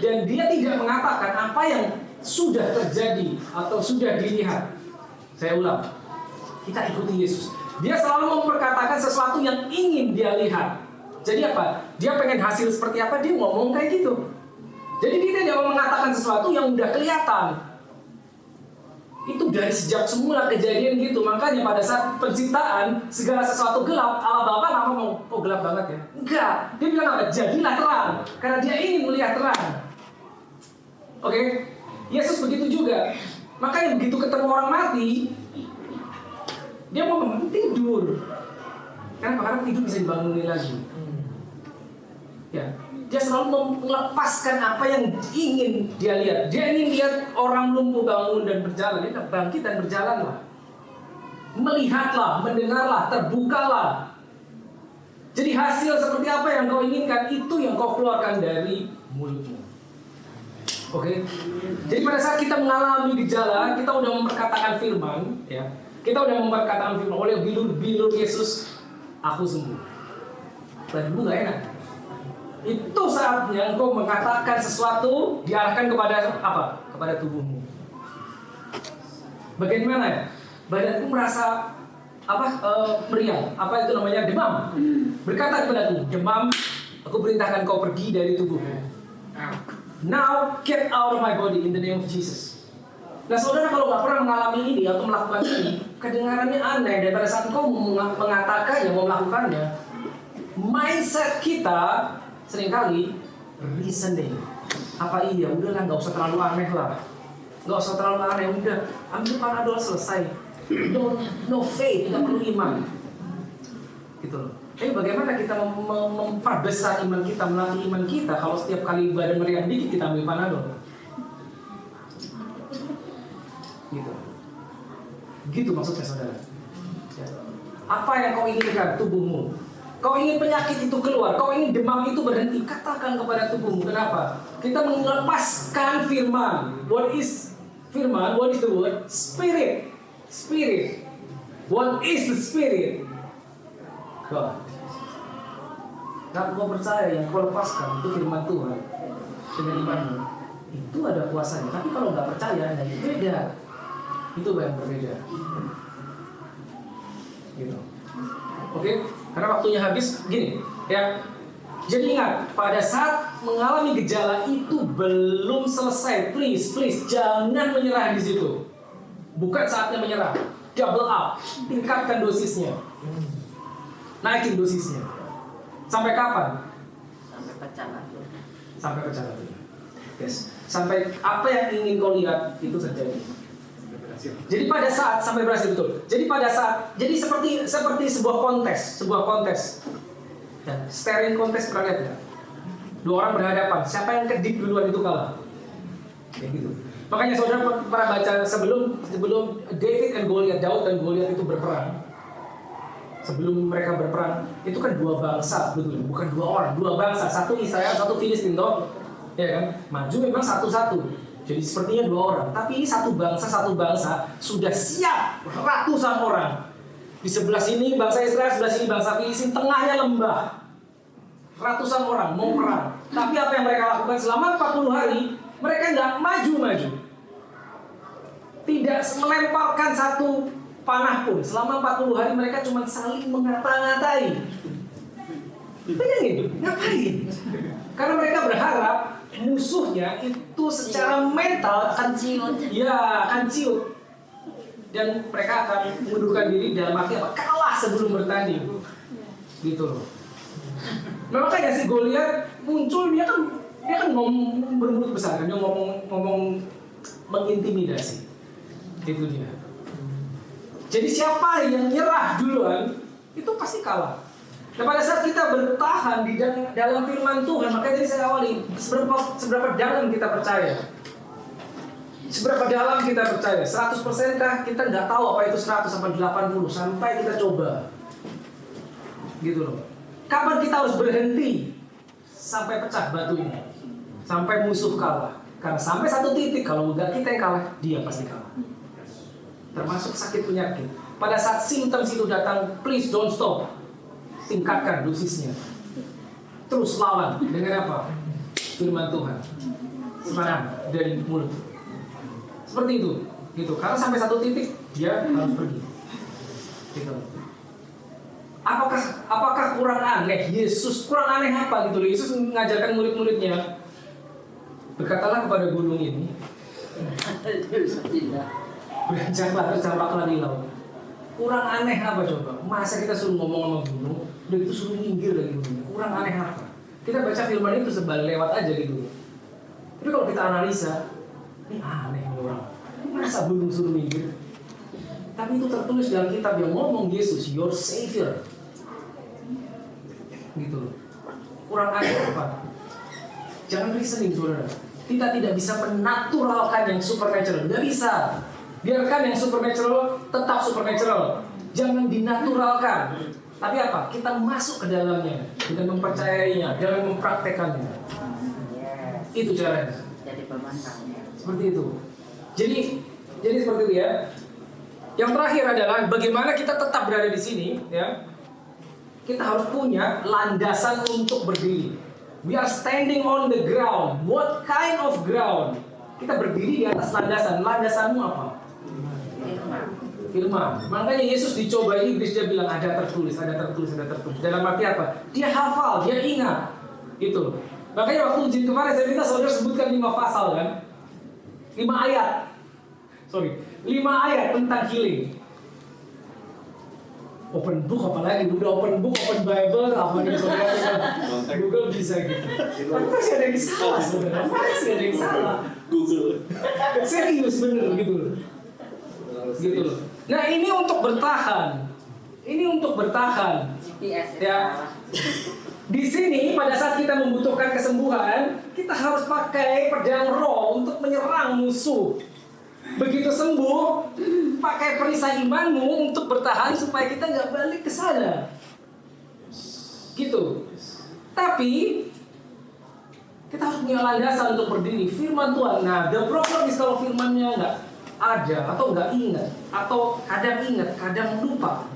Dan dia tidak mengatakan apa yang sudah terjadi atau sudah dilihat. Saya ulang. Kita ikuti Yesus. Dia selalu memperkatakan sesuatu yang ingin dia lihat. Jadi apa? Dia pengen hasil seperti apa, dia ngomong kayak gitu. Jadi dia tidak mengatakan sesuatu yang udah kelihatan. Itu dari sejak semula kejadian gitu. Makanya pada saat penciptaan segala sesuatu gelap, Allah Bapa nggak ngomong, oh gelap banget ya. Enggak, dia bilang apa? Jadilah terang, karena dia ingin melihat terang. Oke? Yesus begitu juga. Makanya begitu ketemu orang mati, dia mau tidur. Karena tidur bisa dibangunin lagi. Ya, dia selalu melepaskan apa yang ingin dia lihat. Dia ingin lihat orang lumpuh bangun dan berjalan. Dia bangkit dan berjalanlah. Melihatlah, mendengarlah, terbukalah. Jadi hasil seperti apa yang kau inginkan, itu yang kau keluarkan dari mulutmu. Oke? Jadi pada saat kita mengalami gejala, kita udah memperkatakan firman, ya. Kita udah memperkatakan firman oleh bilur Yesus, aku sembuh. Badanmu gak enak. Itu saatnya engkau mengatakan sesuatu diarahkan kepada apa? Kepada tubuhmu. Bagaimana ya? Badanku merasa meriang. Apa itu namanya? Demam. Berkata kepadaku, demam, aku perintahkan kau pergi dari tubuhmu. Now get out of my body in the name of Jesus. Nah saudara, kalau nggak pernah mengalami ini atau melakukan ini, kedengarannya aneh. Dan pada saat engkau mengatakannya, mau melakukannya, mindset kita seringkali reasoning. Apa iya? Udahlah, nggak usah terlalu aneh lah. Nggak usah terlalu aneh. Udah, ambil Panadol selesai. No faith, nggak perlu iman. Gitu loh. Tapi bagaimana kita memperbesar iman kita, melatih iman kita kalau setiap kali badan meriang dikit kita ambil Panadol? Gitu. Gitu maksudnya saudara. Apa yang kau inginkan tubuhmu? Kau ingin penyakit itu keluar, kau ingin demam itu berhenti, katakan kepada tubuhmu. Kenapa? Kita melepaskan firman. What is firman? What is the word? Spirit. Spirit. What is the spirit? God. Kalau kau percaya yang kau lepaskan itu firman Tuhan dengan imanmu, itu ada kuasanya. Tapi kalau nggak percaya, nah itu beda. Itu yang berbeda. Gitu. Oke? Karena waktunya habis, gini, ya. Jadi ingat, pada saat mengalami gejala itu belum selesai. Please, jangan menyerah di situ. Bukan saatnya menyerah. Double up, tingkatkan dosisnya, naikin dosisnya. Sampai kapan? Sampai pecah lagi. Sampai pecah lagi. Yes. Sampai apa yang ingin kau lihat itu terjadi. Jadi pada saat sampai berhasil, betul. Jadi pada saat, jadi seperti sebuah kontes. Ya, staring kontes, pernah lihat nggak? Dua orang berhadapan, siapa yang kedip duluan itu kalah. Kayak gitu. Makanya saudara pernah baca sebelum Daud dan Goliat itu berperang. sebelum mereka berperang itu kan dua bangsa, betul, bukan dua orang, dua bangsa, satu Israel, satu Filistin, toh, ya kan? Maju memang satu-satu, jadi sepertinya dua orang, tapi ini satu bangsa sudah siap ratusan orang. Di sebelah sini bangsa Israel, sebelah sini bangsa Filistin, tengahnya lembah. Ratusan orang mau perang. Tapi apa yang mereka lakukan selama 40 hari? Mereka nggak maju-maju. Tidak melemparkan satu panah pun. Selama 40 hari mereka cuma saling mengata-ngatai. Bayangin, ngapain? Karena mereka berharap musuhnya itu secara mental akan ciut. Ya, akan ciut. Dan mereka akan mengundurkan diri dalam arti apa? Kalah sebelum bertanding. Gitu loh. Nah, makanya si Goliat muncul, dia kan ngomong bermulut besar, kan? Dia ngomong mengintimidasi. Itu dia. Jadi siapa yang nyerah duluan itu pasti kalah. Dan pada saat kita bertahan di dalam firman Tuhan, makanya tadi saya awali, seberapa dalam kita percaya. Seberapa dalam kita percaya? 100% kah? Kita nggak tahu apa itu 100 sampai 80 sampai kita coba. Gitu loh. Kapan kita harus berhenti? Sampai pecah batunya. Sampai musuh kalah. Karena sampai satu titik, kalau enggak kita yang kalah, dia pasti kalah. Termasuk sakit penyakit. Pada saat symptoms itu datang, please don't stop. Tingkatkan dosisnya. Terus lawan dengan apa? Firman Tuhan. Serangan dari mulut. Seperti itu. Gitu. Karena sampai satu titik, dia harus pergi. Gitu. Apakah kurang aneh? Yesus kurang aneh apa gitu? Yesus mengajarkan murid-muridnya, berkatalah kepada gunung ini, berjampaklah di laut. Kurang aneh apa coba? Masa kita suruh ngomong sama gunung, udah itu suruh minggir lagi gunungnya? Kurang aneh apa? Kita baca firman itu sebal lewat aja gitu. Tapi kalau kita analisa, ini aneh nih orang. Masa gunung suruh minggir? Tapi itu tertulis dalam kitab yang ngomong Yesus, your Savior. Gitu loh. Kurang aneh apa? Jangan reasoning, saudara. Kita tidak bisa menaturalkan yang supernatural. Tidak bisa. Biarkan yang supernatural tetap supernatural. Jangan dinaturalkan. Tapi apa? Kita masuk ke dalamnya dengan mempercayainya, dengan mempraktekannya. Itu caranya. Jadi pemantaunya. Seperti itu. Jadi seperti itu ya. Yang terakhir adalah bagaimana kita tetap berada di sini, ya. Kita harus punya landasan untuk berdiri. We are standing on the ground. What kind of ground? Kita berdiri di atas landasan. Landasanmu apa? Firman. Makanya Yesus dicoba iblis, dia bilang ada tertulis. Dalam arti apa? Dia hafal, dia ingat. Itu. Makanya waktu ujian kemarin saya minta saudara sebutkan 5 pasal kan? 5 ayat. 5 ayat tentang healing. Open book apalagi, udah open book, open Bible, apa nih saudara? Google bisa gitu. Tapi masih ada yang salah saudara, masih ada yang salah. Google. Serius bener gitu. Gitu loh. Nah ini untuk bertahan. GPS Ya. Di sini pada saat kita membutuhkan kesembuhan, kita harus pakai pedang roh untuk menyerang musuh. Begitu sembuh, pakai perisai imanmu untuk bertahan supaya kita nggak balik ke sana. Gitu. Tapi kita harus punya landasan untuk berdiri. Firman Tuhan. Nah, the problem is kalau firmannya nggak ada atau nggak ingat atau kadang ingat, kadang lupa.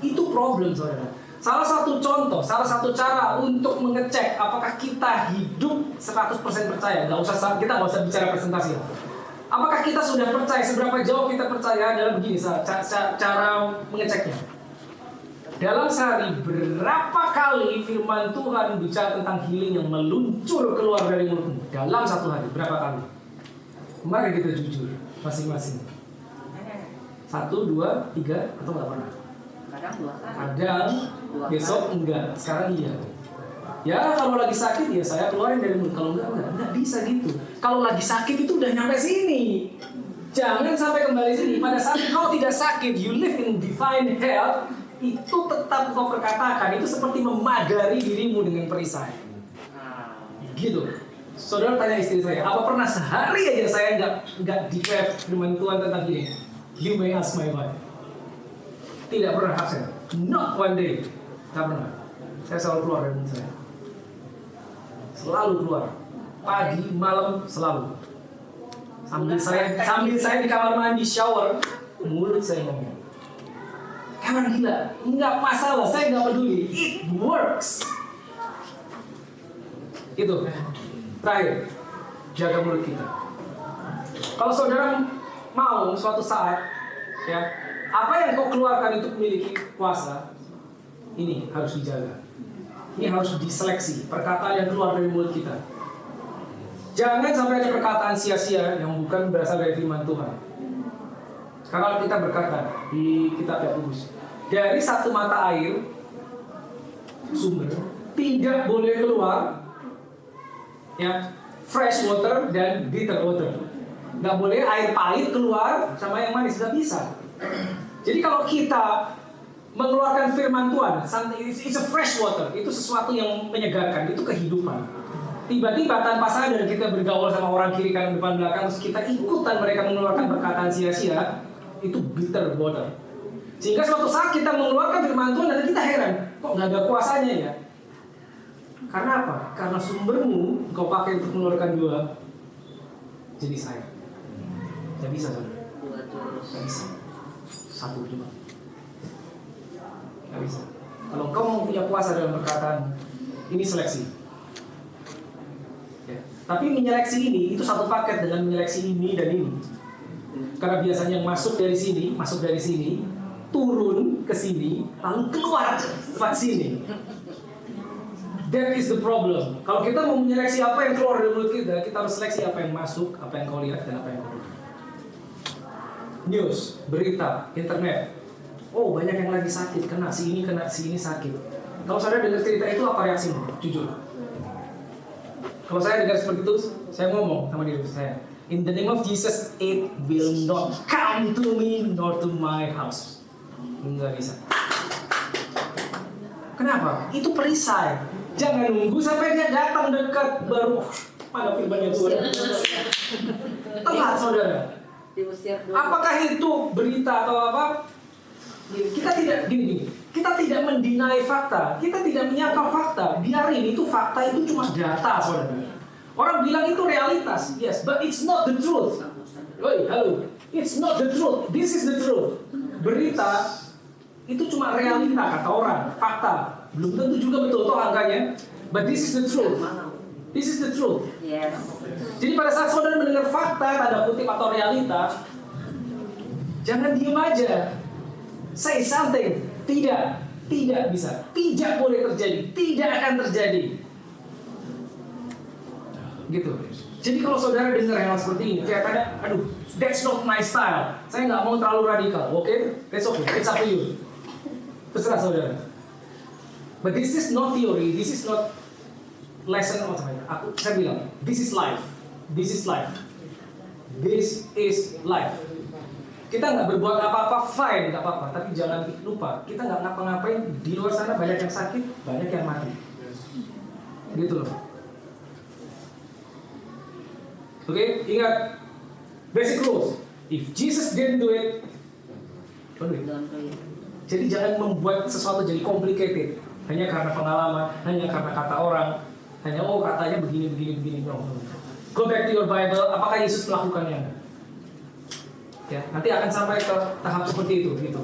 Itu problem, saudara. Salah satu contoh, salah satu cara untuk mengecek apakah kita hidup 100% percaya. Kita nggak usah bicara presentasi. Apakah kita sudah percaya, seberapa jauh kita percaya dalam begini, cara mengeceknya. Dalam sehari, berapa kali firman Tuhan bicara tentang healing yang meluncur keluar dari mulutmu? Dalam satu hari, berapa kali? Mari kita jujur, masing-masing. 1, 2, 3, atau nggak pernah? Kadang 2 kali. Kadang, besok enggak, sekarang iya. Ya kalau lagi sakit ya saya keluarin dari mulut. Kalau enggak bisa gitu. Kalau lagi sakit itu udah nyampe sini. Jangan sampai kembali sini. Pada saat kau tidak sakit, you live in divine health, itu tetap kau perkatakan. Itu seperti memadari dirimu dengan perisai. Gitu. Saudara tanya istri saya, apa pernah sehari aja saya nggak declare firman Tuhan tentang ini? You may ask my wife. Tidak pernah absen. Not one day. Gak pernah. Saya selalu keluar dari mulut saya. Selalu keluar. Pagi, malam, selalu. Sambil saya di kamar mandi shower, mulut saya ngomong. Kawan gila, nggak masalah, saya nggak peduli. It works. Itu. Terakhir, jaga mulut kita. Kalau saudara mau suatu saat, ya, apa yang kau keluarkan untuk memiliki kuasa, ini harus dijaga. Ini harus diseleksi, perkataan yang keluar dari mulut kita. Jangan sampai ada perkataan sia-sia yang bukan berasal dari firman Tuhan. Karena kita berkata di kitab Yakobus, dari satu mata air, sumber, tidak boleh keluar ya, fresh water dan bitter water. Nggak boleh air pahit keluar sama yang manis, nggak bisa. Jadi kalau kita mengeluarkan firman Tuhan, it's a fresh water, itu sesuatu yang menyegarkan, itu kehidupan. Tiba-tiba tanpa sadar kita bergaul sama orang kiri kanan depan belakang, terus kita ikutan mereka mengeluarkan perkataan sia-sia, itu bitter water. Sehingga suatu saat kita mengeluarkan firman Tuhan dan kita heran, kok nggak ada kuasanya ya? Karena apa? Karena sumbermu kau pakai untuk mengeluarkan dua jenis air. Nggak bisa, saudara. Nggak bisa. Satu cuma. Nggak bisa. Kalau kau mau punya kuasa dalam perkataan, ini seleksi. Ya. Tapi menyeleksi ini itu satu paket dengan menyeleksi ini dan ini. Karena biasanya masuk dari sini, turun ke sini, lalu keluar lewat sini. That is the problem. Kalau kita mau menyeleksi apa yang keluar dari mulut kita harus seleksi apa yang masuk, apa yang kau lihat, dan apa yang kau lihat. News, berita, internet. Oh, banyak yang lagi sakit, kena si ini sakit. Kalau saudara dengar cerita itu, apa reaksimu? Jujur. Kalau saya dengar seperti itu, saya ngomong sama diri saya, in the name of Jesus, it will not come to me nor to my house. Nggak bisa. Kenapa? Itu perisai. Jangan nunggu sampai dia datang dekat baru mana firman Tuhan. Telat, saudara. Apakah itu berita atau apa? Kita tidak gini. Kita tidak mendinai fakta. Kita tidak menyangkal fakta. Biarin itu fakta, itu cuma data, saudara. Orang bilang itu realitas. Yes, but it's not the truth. Oi, halo. It's not the truth. This is the truth. Berita itu cuma realita kata orang, fakta. Belum tentu juga betul toh angkanya. But this is the truth. This is the truth. Yes. Jadi pada saat saudara mendengar fakta, tanda kutip atau realita, jangan diam aja. Say something. Tidak bisa. Tidak boleh terjadi. Tidak akan terjadi. Gitu. Jadi kalau saudara dengar hal seperti ini, kelihatannya, aduh, that's not my style. Saya nggak mau terlalu radikal, oke? That's okay. It's up to you. Terserah saudara. But this is not theory. This is not lesson atau apa. Saya bilang, this is life. This is life. This is life. Kita nggak berbuat apa-apa, fine, nggak apa-apa. Tapi jangan lupa, kita nggak ngapa-ngapain. Di luar sana banyak yang sakit, banyak yang mati. Gitu loh. Oke, ingat basic rules. If Jesus didn't do it, don't do it. Jadi jangan membuat sesuatu jadi complicated hanya karena pengalaman, hanya karena kata orang, hanya oh katanya begini. No. Go back to your Bible. Apakah Yesus melakukannya? Ya, nanti akan sampai ke tahap seperti itu, gitu.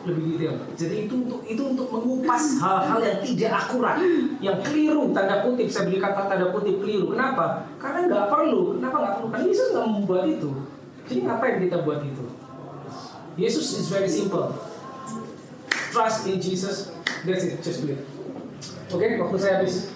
Lebih detail. Jadi itu untuk mengupas hal-hal yang tidak akurat, yang keliru, tanda kutip. Saya beli kata tanda kutip keliru. Kenapa? Karena nggak perlu. Kenapa nggak perlu? Karena Yesus nggak membuat itu. Jadi ngapain kita buat itu? Yesus is very simple. Trust in Jesus. That's it. Just do it. Oke, waktu saya habis.